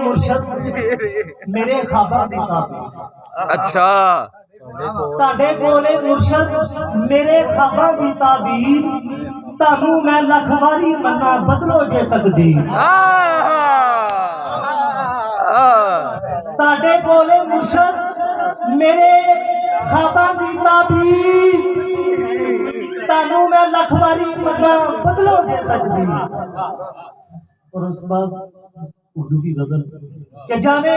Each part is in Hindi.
मुर्शद मेरे ख्वाबां दी ताबीर। अच्छा ताडे कोले मुर्शद मेरे ख्वाबां दी ताबीर, तानू मैं लख वारी मन्ना बदलो जे तकदीर। ताडे कोले मुर्शद मेरे ख्वाबां दी ताबीर, तानू मैं लख वारी मन्ना बदलो जे तकदीर। और उस बाद उर्दू की गजल के जाने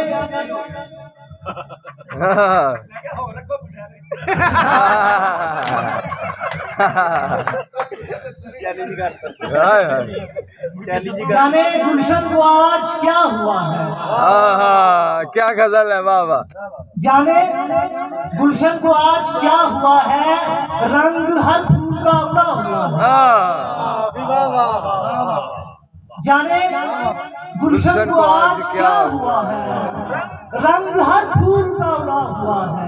जाने गुलशन को आज क्या हुआ है। क्या गजल है बाबा। जाने गुलशन को आज क्या हुआ है, रंग हर फूल का उड़ा हुआ है। जाने गुलशन को आज क्या हुआ है, रंग हर फूल का उड़ा हुआ है।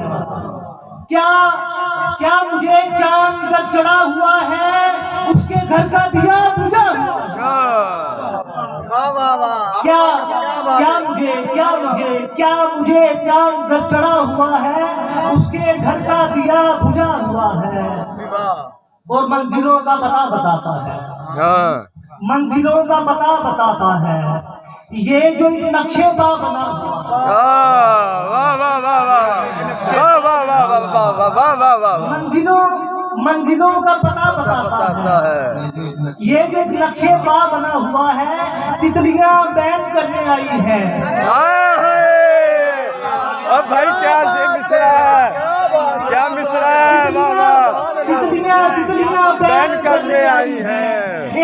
क्या क्या मुझे चांद जब चढ़ा हुआ है, उसके घर का दिया बुझा हुआ है। क्या मुझे चांद जब चढ़ा हुआ है, उसके घर का दिया बुझा हुआ है। और मंजिलों का पता बताता है, मंजिलों का पता बताता है ये जो नक्शे पा बना हुआ। मंजिलों का पता बताता है ये जो नक्शे पा बना हुआ है। तितलियां बैन करने आई है। अब भाई क्या से मिश्रा है, क्या मिश्रा है बाबा। तितलियां बैन करने आई है।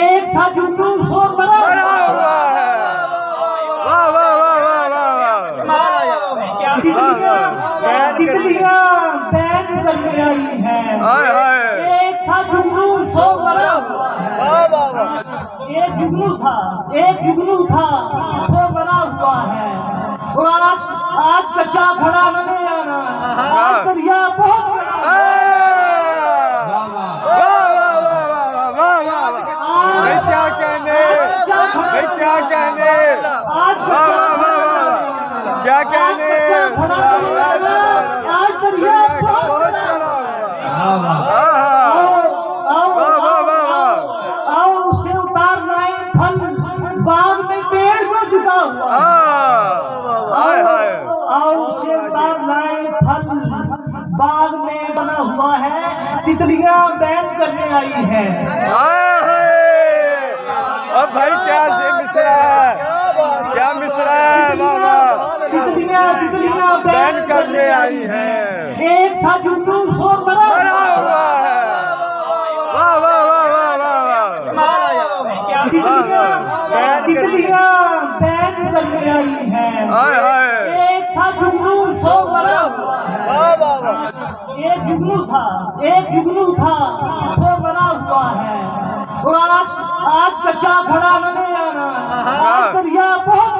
एक था जुगनू सो बड़ा हुआ है। तितलियां बैन करने आई है। एक था जुगनू सो बड़ा हुआ है। एक जुगनू था सो बना हुआ है। और आज कच्चा खड़ा नहीं आना, आज दरिया बहुत क्या कहने, क्या कहने, क्या कहने। आज दरिया आओ उसे उतार लाए फल, बाग में पेड़ को झुका हुआ। आओ उसे उतार लाए फल, बाग में बना हुआ है। तितलियां बैन करने आई है। अब भाई क्या से मिश्रा है, क्या मिश्रा है बाबा। तितलियां बैन करने आई है। एक था जुगनू सो बड़ा हुआ है। तितलियां बैन करने आई है। एक था जुगनू सो बड़ा हुआ है। एक जुगनू था सो बना हुआ है। और आज कच्चा खड़ा नहीं आना, आज दरिया बहुत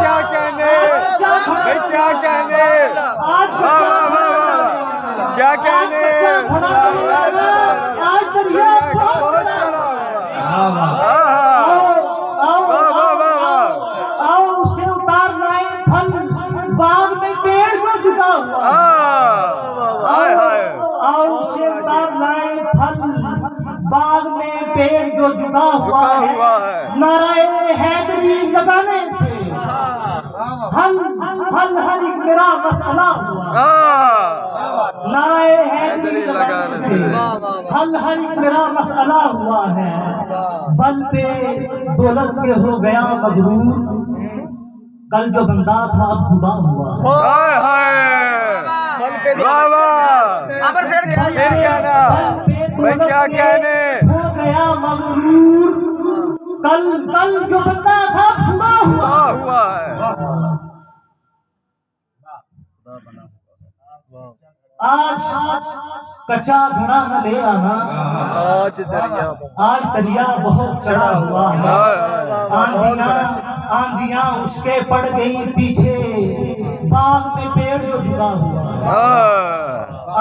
क्या कहने, क्या कहने, क्या कहने। आज दरिया आओ उसे उतार लाए फल, बाग में पेड़ को झुका हुआ। आओ उसे उतार लाए फल, बाग में पेड़ जो झुका हुआ है। नाराए हैदरी लगाने से हल मेरा मसला हुआ। नाराए हैदरी लगाने से हल मेरा मसला हुआ है। बल पे दौलत के हो गया मजबूर, कल जो बंदा था अब खुदा हुआ। क्या कहने हो गया मगरूर, कल जो बंदा था खुदा हुआ है। आज कच्चा घड़ा न ले आना, आज दरिया बहुत चढ़ा हुआ है। आंधियां उसके पड़ गई पीछे, बाग में पेड़ जो झुका हुआ।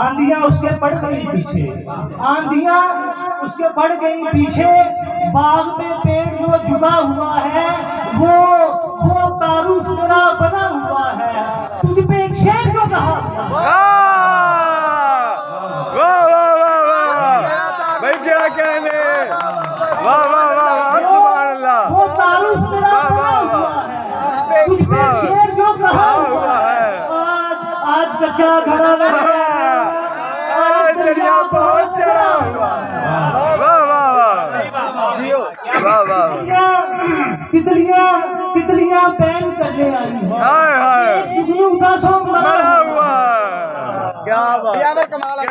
आंधियां उसके पड़ गई पीछे, आंधियां उसके पड़ गई पीछे। बाग में पेड़ जो जुड़ा हुआ है वो तारुफ मेरा बना हुआ है, तुझ पे एक शेर जो कहा वाह वाह वाह वाह भाई क्या कहने, वाह वाह वाह सुभान अल्लाह। वो तारुफ मेरा बना हुआ है, तुझ पे एक शेर जो कहा हुआ है। आज कच्चा घड़ा नहीं है, आज दरिया बहुत चढ़ा हुआ है। वाह वाह वाह वाह वाह। तितलियां बैन करने आई है, हाय हाय जुगनू था सो मरा मरा हुआ। क्या बात, कमाल है।